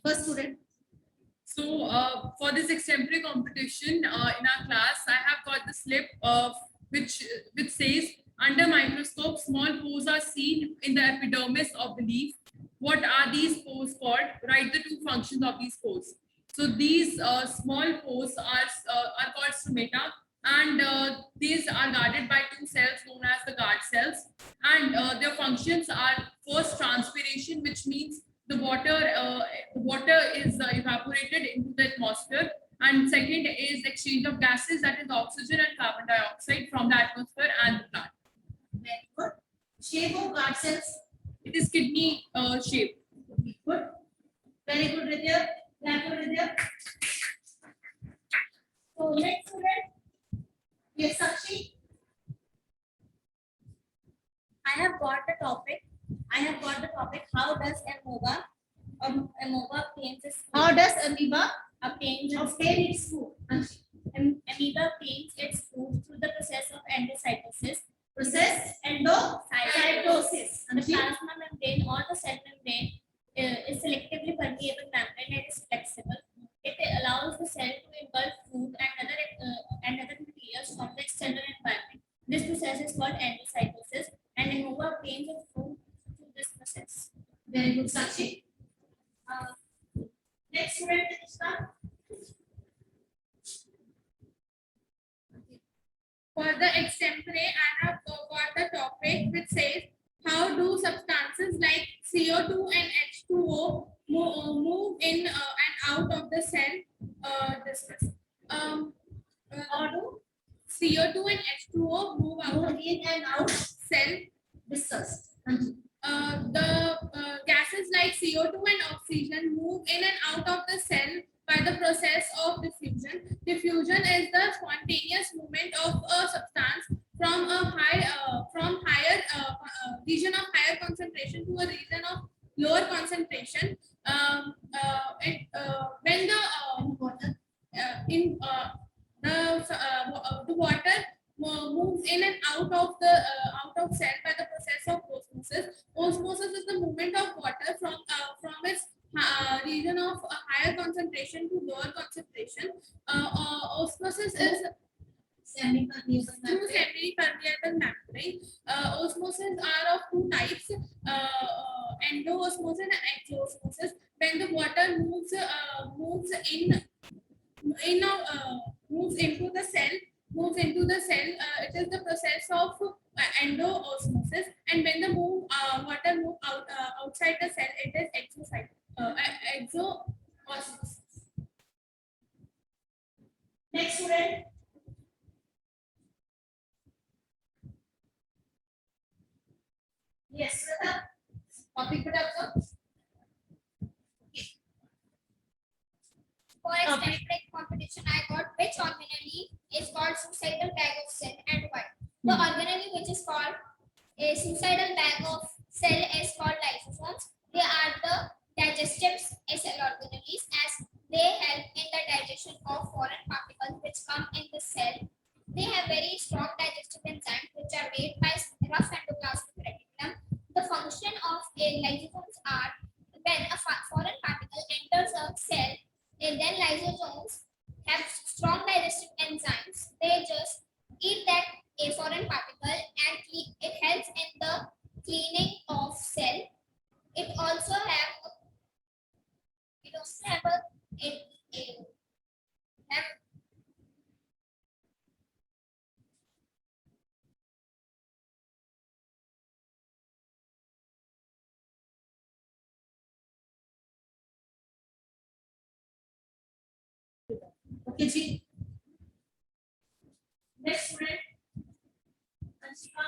First student. So for this extemporary competition in our class, I have got the slip which says, under microscope, small pores are seen in the epidermis of the leaf. What are these pores called? Write the two functions of these pores. So these small pores are called stomata, and these are guarded by two cells known as the guard cells. And their functions are first transpiration, which means the water is evaporated into the atmosphere, and second is exchange of gases, that is oxygen and carbon dioxide, from the atmosphere and the plant. Very good. Shape of guard cells. It is kidney shape. Good. Very good, Ridhya. Thank you, Ridhya. So next student. Yes, Sakshi. I have got the topic. How does amoeba obtains its food? How does amoeba obtain its food? Amoeba obtains its food through the process of endocytosis. Endocytosis. The plasma membrane or the cell membrane is selectively permeable membrane and is flexible. It allows the cell to engulf food and other materials from the external environment. This process is called endocytosis, and amoeba obtains its food through this process. Very good, Sakshi. Next student, Ishka. For the extempore, I have got the topic which says, how do substances like CO2 and H2O move in and out of the cell? Discuss. How do CO2 and H2O move out in and out? cell. Discussed. The gases like CO2 and oxygen move in and out of the cell by the process of diffusion. Diffusion is the spontaneous movement of a substance from a higher region of higher concentration to a region of lower concentration. When the water moves in and out of cell by the process of osmosis. Osmosis is the movement of water from its region of a higher concentration to lower concentration. Osmosis is Semi-permeable through membrane. semi-permeable membrane. Osmosis are of two types: endoosmosis and exoosmosis. When the water moves into the cell, it is the process of endoosmosis, and when the water move outside the cell, it is exoosmosis. Next student. Yes, Shraddha. Topic put up, sir. For extemporary competition, I got which organelle is called suicidal bag of cell and why. The organelle which is called a suicidal bag of cell is called lysosomes. They are the digestive cell organelles, as they help in the digestion of foreign particles which come in the cell. They have very strong digestive enzymes which are made by rough endoplasmic reticulum. The function of a lysosomes are when a foreign particle enters a cell, and then lysosomes have strong digestive enzymes. They just eat that a foreign particle and it helps in the cleaning of cell. It also have Okay, Ji. Next student. Anshika.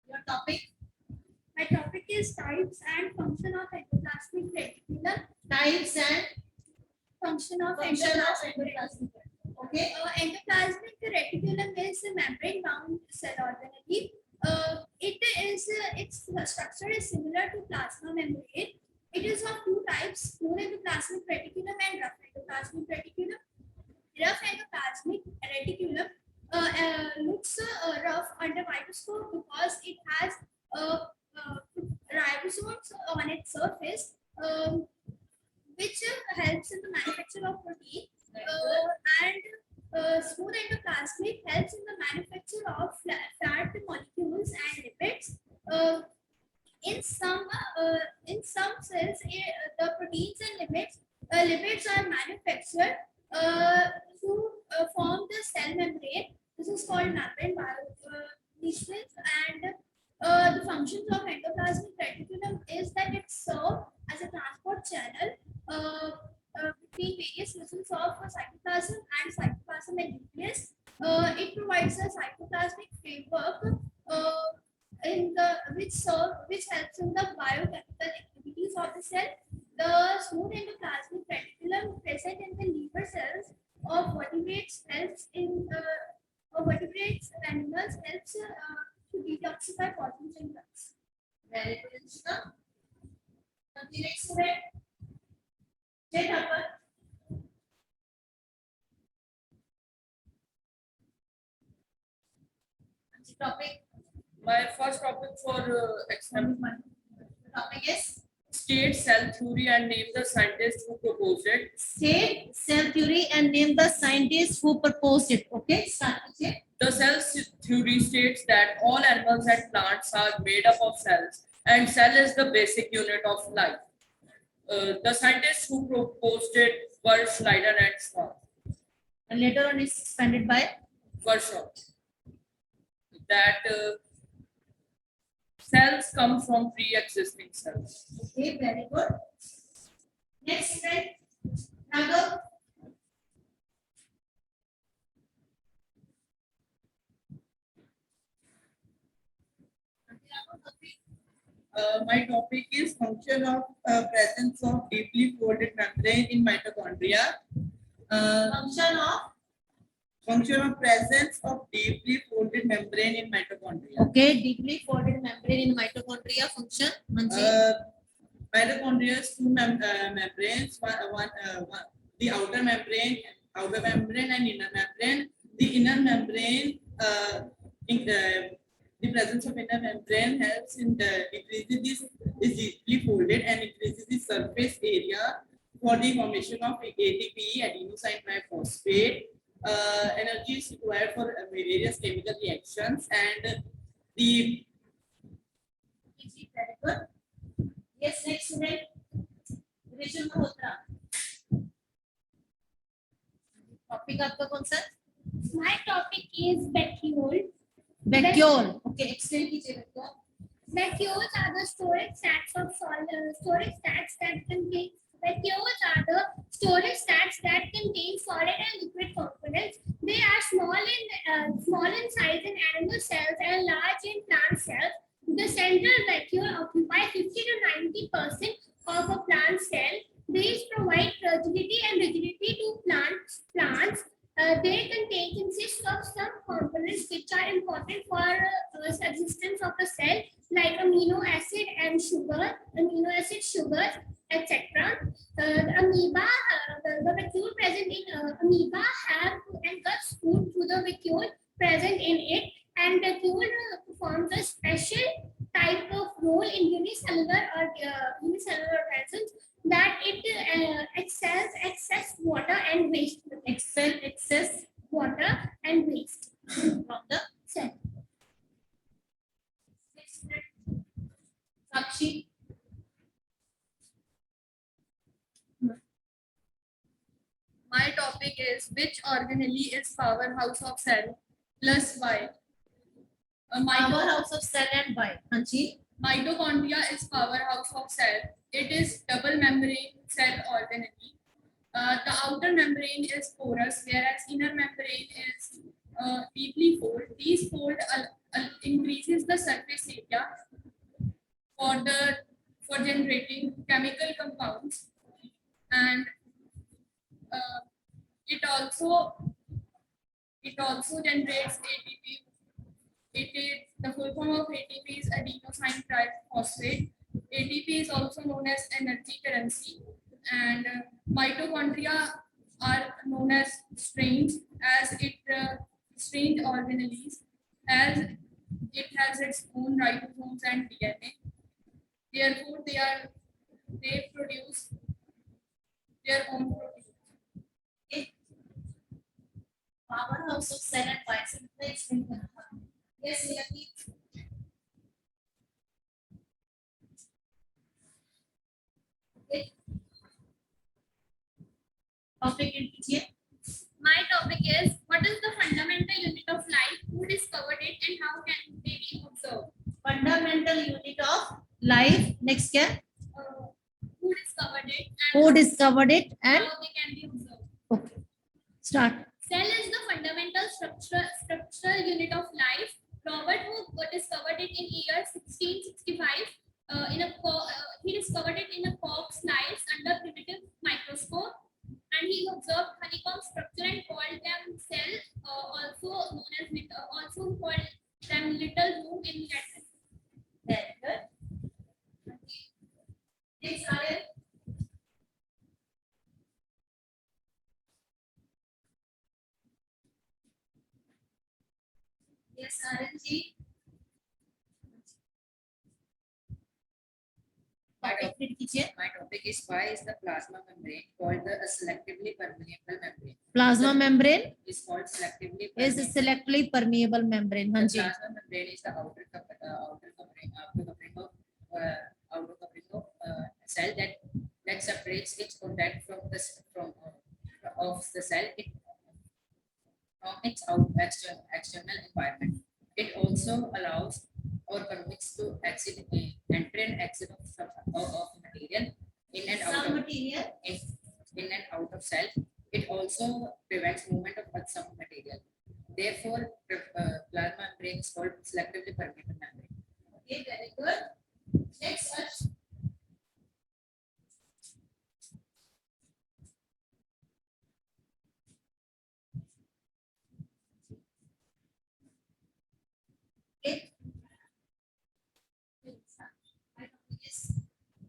Your topic. My topic is types and function of endoplasmic reticulum. Types and Function of function of endoplasmic endoplasmic. Okay. endoplasmic reticulum is a membrane-bound cell organelle. Its structure is similar to plasma membrane. It is of two types: pure endoplasmic reticulum and rough endoplasmic reticulum. Rough endoplasmic reticulum looks rough under microscope because it has is called membrane niches, and the functions of endoplasmic reticulum is that it serves as a transport channel between various vessels of cytoplasm and nucleus. It provides a cytoplasmic framework which helps in the biochemical activities of the cell. The smooth endoplasmic reticulum present in the liver cells of vertebrates helps in vertebrates and animals helps to detoxify poisons and drugs. Very good, Anshika. The next student, Jay Thakur. Topic. My first topic for exam The topic is state cell theory and name the scientist who proposed it. state cell theory and name the scientist who proposed it. Okay, start with it. The cell theory states that all animals and plants are made up of cells, and cell is the basic unit of life. The scientists who proposed it were Schneider and Schwann. And later on, it's expanded by Virchow. That cells come from pre-existing cells. okay, very good. Next student, Raghav. My topic is function of presence of deeply folded membrane in mitochondria. Function of presence of deeply folded membrane in mitochondria. Okay, deeply folded membrane in mitochondria function. Mitochondria has two membranes. The outer membrane and inner membrane. The inner membrane, the presence of inner membrane helps in decreases is deeply folded and increases the surface area for the formation of ATP, adenosine triphosphate. Energy is required for various chemical reactions, and the Very good. Yes, next student, Risham Malhotra. Topic आपका कौन सा? My topic is vacuole. Vacuole. Okay, explain कीजिए vacuole. Vacuoles are the storage stacks of storage stacks that contain. Vacuoles are the storage stacks that contain solid and liquid components. They are small in size in animal cells and large in plant cells. The central vacuole occupies 50 to 90% of a plant cell. These provide fragility and rigidity to plants. They consist of some components which are important for existence of the cell, like amino acid, sugars, etc. The amoeba, the vacuole present in amoeba have to engulf food through the vacuole present in it, and vacuole performs a special type of role in unicellular organisms, that it expels excess water and waste. Expel excess Water and waste from the cell. next student, Sakshi. My topic is which organelle is powerhouse of cell plus why. Powerhouse of cell and why? Hanji. Mitochondria is powerhouse of cell. It is double membrane cell organelle. The outer membrane is porous, whereas inner membrane is deeply folded. These fold increases the surface area for generating chemical compounds, and it also generates ATP. It is the full form of ATP is adenosine triphosphate. ATP is also known as energy currency, and mitochondria are known as strange strange organelles, as it has its own ribosomes and DNA. Therefore, they produce their own proteins. Powerhouse of cell and why? Simply explain करना था. Yes, Niyati. Okay. Topic कीजिए. My topic is, what is the fundamental unit of life? Life. Next क्या? Who discovered it and Who discovered it and how they can be observed. okay. Start. Cell is the fundamental structural unit of life. Robert Hooke discovered it in year 1665. He discovered it in a cork slice under primitive microscope, and he observed honeycomb structure and called them cell, also known as also called them little room in Latin. Very good. Next, Aryan. Yes, Aryan ji. Repeat कीजिए. My topic is why is the plasma membrane called the selectively permeable membrane? Plasma membrane Is called selectively is a permeable. selectively permeable membrane. हाँ The ji. plasma membrane is the outer covering of cell that separates its contact from of the cell from its external environment. It also allows or permits to enter and exit of material in and out Some of material. in and out of cell. It also prevents movement of some material. Therefore, plasma membrane is called selectively permeable membrane. Okay, very good. Next, Harsh. Okay.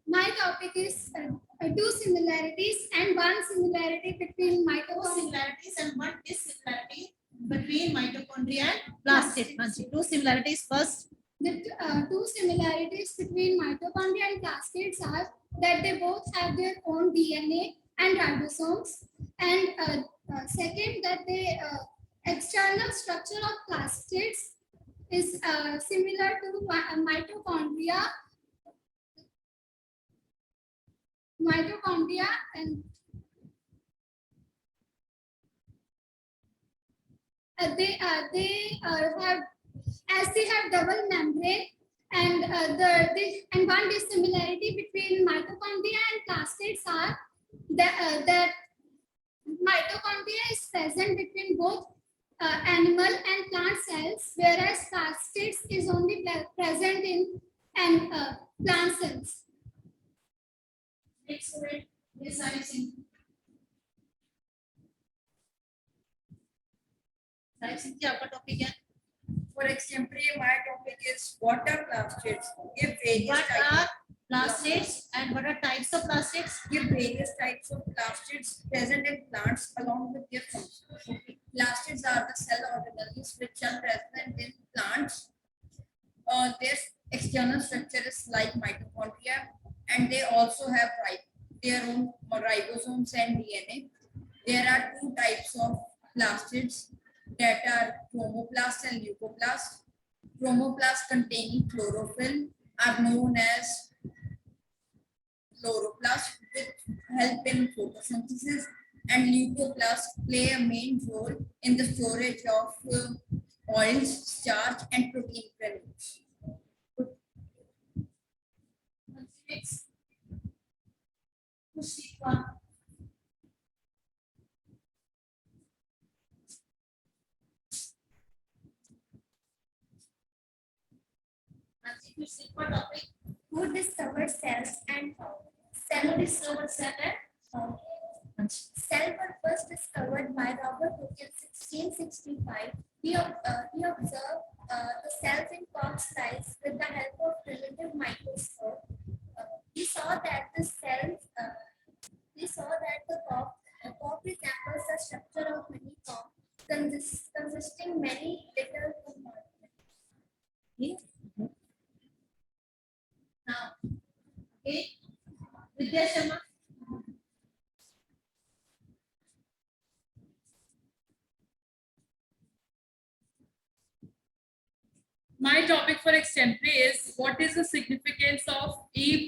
My topic is two similarities and one similarity between Two mitochondria. similarities and one dissimilarity between mitochondria and plastid. हाँ जी. Two similarities first. The two similarities between mitochondria and plastids are that they both have their own DNA and ribosomes, and second, that the external structure of plastids is similar to mitochondria. And they have, as they have double membrane, and and one dissimilarity between mitochondria and plastids are that mitochondria is present between both animal and plant cells, whereas plastids is only present in plant cells. Next student. Yes, I see. Sahib Singh ji आपका topic है. For example, my topic is what are plastids? Give various What types. are plastids and what are types of plastids? Give various types of plastids present in plants along with their functions. Plastids are the cell organelles which are present in plants. Their external structure is like mitochondria, and they also have their own ribosomes and DNA. There are two types of plastids that are chromoplast and leucoplast. Chromoplast containing chlorophyll are known as chloroplast, which help in photosynthesis, and leucoplasts play a main role in the storage of oils, starch, and protein granules. Next. Pushpa. Pushpa topic. Who discovered cells and how? Cell discovered cell and Cells were first discovered by Robert Hooke in 1665. He observed the cells in cork slice with the help of primitive microscope. He saw that the cork resembles the structure of honeycomb, consisting many little compartments. now. Okay. Vidya Sharma. My topic for extempore is what is the significance of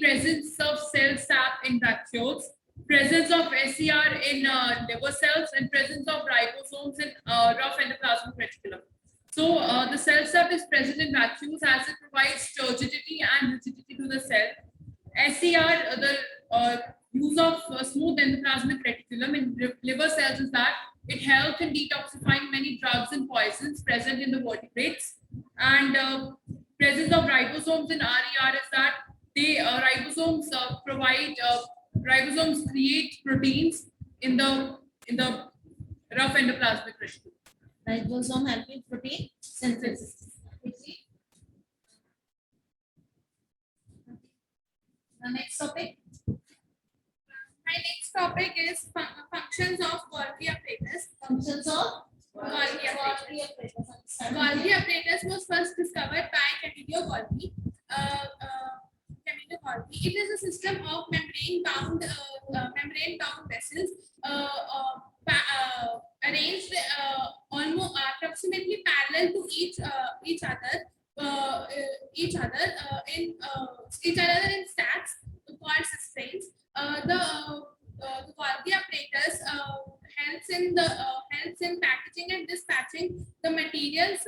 presence of cell sap in vacuoles, presence of SER in liver cells, and presence of ribosomes in rough endoplasmic reticulum. So the cell surface is present in vacuoles as it provides turgidity and rigidity to the cell. SCR, the use of smooth endoplasmic reticulum in liver cells is that it helps in detoxifying many drugs and poisons present in the vertebrates. And presence of ribosomes in RER is that they ribosomes create proteins in the rough endoplasmic reticulum. Ribosome helping protein synthesis. The next topic. My next topic is functions of Golgi apparatus. Functions of Golgi apparatus. Golgi apparatus. Golgi apparatus was first discovered by Camillo Golgi. Camillo Golgi. It is a system of membrane-bound vessels arranged almost approximately parallel to each other in stacks called cisterns. The Golgi apparatus helps in packaging and dispatching the materials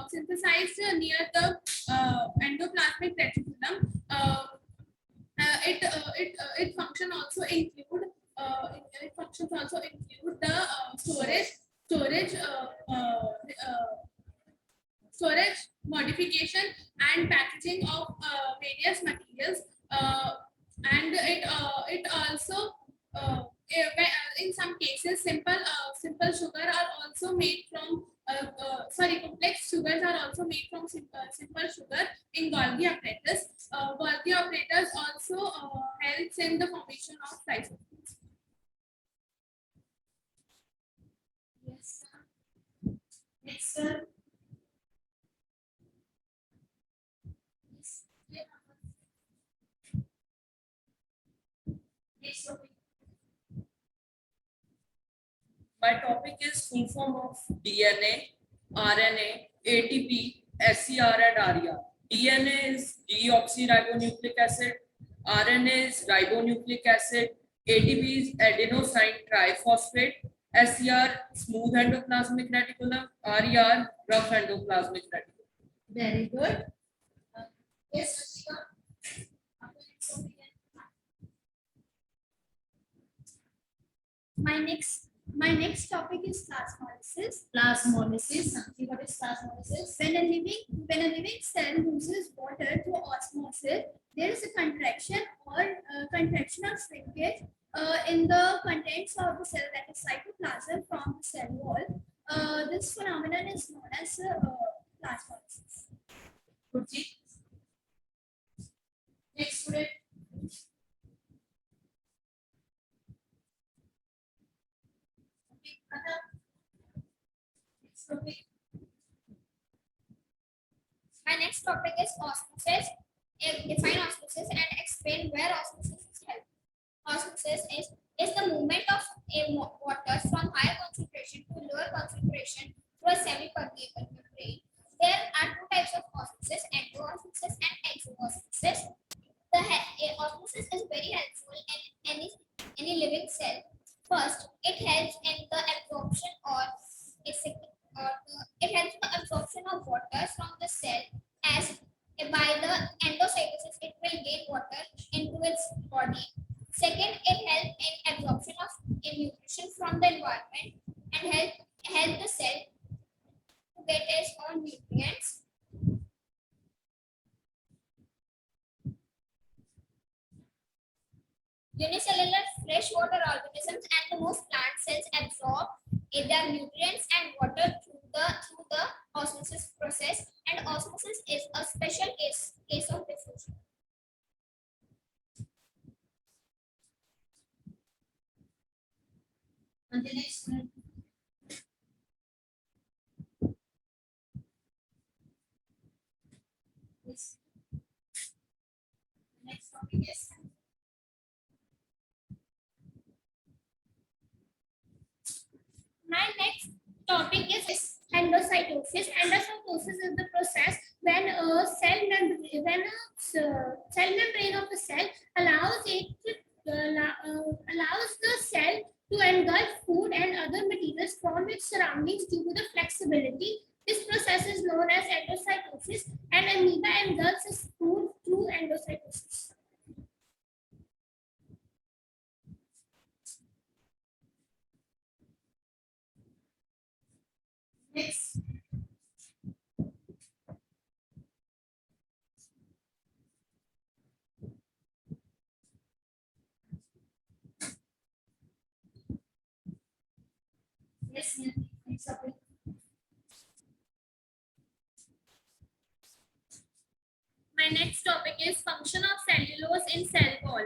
synthesized near the endoplasmic reticulum. It functions also include the storage, modification, and packaging of various materials. And it also in some cases simple sugar are also made from complex sugars are also made from simple sugar in Golgi apparatus. Golgi apparatus also helps in the formation of lysosomes. Yes. Next one. Next topic. My topic is full form of DNA, RNA, ATP, SCR and RER. DNA is deoxyribonucleic acid, RNA is ribonucleic acid, ATP is adenosine triphosphate, SCR smooth endoplasmic reticulum, RER rough endoplasmic reticulum. Very good. Yes, Rashika. My next topic is plasmolysis. Plasmolysis. What is plasmolysis? When a living cell loses water through osmosis, there is a contraction or contraction of shrinkage in the contents of the cell, that is cytoplasm, from the cell wall. This phenomenon is known as plasmolysis. Purji. Next student. Next topic. My next topic is osmosis. Define osmosis and explain where osmosis is held. Osmosis is the movement of water from higher concentration to lower concentration through a semi-permeable membrane. There are two types of osmosis: endoosmosis and exoosmosis. Osmosis is very helpful in any living cell. First, it helps in the absorption of water from the cell, as by the endocytosis it will gain water into its body. Second, it helps in absorption of nutrition from the environment and help the cell to get its own nutrients. Unicellular freshwater organisms and the most plant cells absorb their nutrients and water through the osmosis process, and osmosis is a special case of diffusion. And the next one. Yes. Next topic is My next topic is endocytosis. Endocytosis is the process when a cell membrane of the cell allows the cell to engulf food and other materials from its surroundings due to the flexibility. This process my next topic is function of cellulose in cell wall.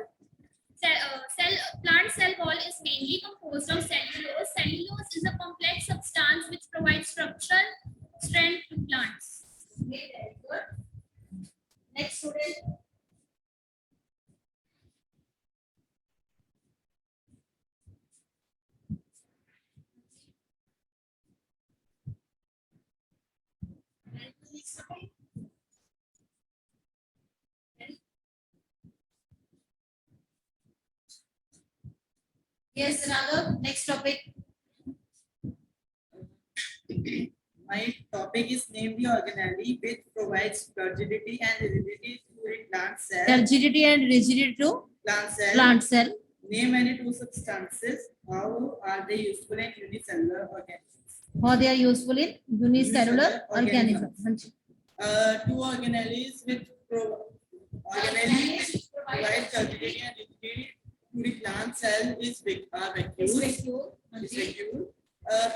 Plant cell wall is mainly composed of cellulose. Cellulose is a complex substance which provides structural strength to plants. Okay, very good. Next student. Yes, Raghav, next topic. My topic is name the organelle which provides turgidity and rigidity to a plant cell. Turgidity and rigidity to Plant cell. plant cell. Name any two substances. How are they useful in unicellular organisms? How they are useful in unicellular organisms. Hanji. Two organelles which organelles provide turgidity and rigidity to the plant cell is vacuole. Two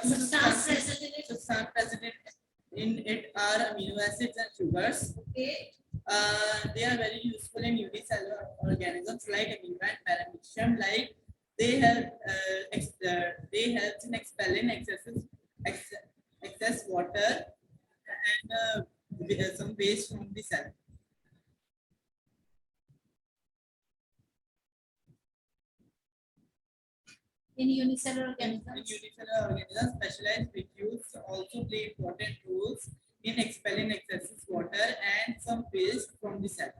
substances present in it are amino acids and sugars. Okay. They are very useful in unicellular organisms like amoeba and paramecium. Like they help in expelling excess water and some waste from the cell. In unicellular In organisms. unicellular organisms, specialized vacuoles also play important roles in expelling excess water and some waste from the cell.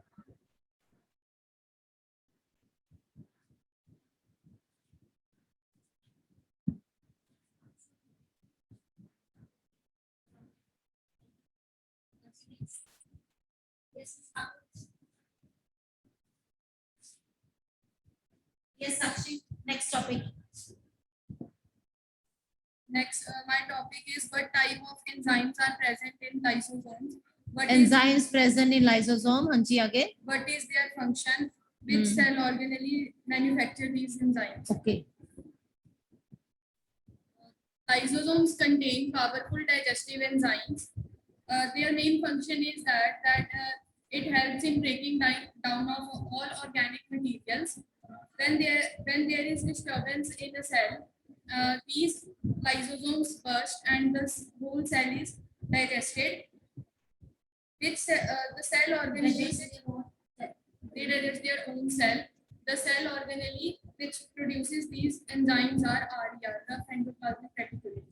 Yes, Sakshi, next topic. Next, my topic is what type of enzymes are present in lysosomes. Enzymes present in lysosome. Hanji, again. What is their function? Which cell organelle manufacture these enzymes? Okay. Lysosomes contain powerful digestive enzymes. Their main function is that it helps in breaking down of all organic materials. When there is disturbance in the cell, these lysosomes burst and the whole cell is digested. The cell organelle, they digest their own cell. The cell organelle which produces these enzymes are RER, rough endoplasmic reticulum.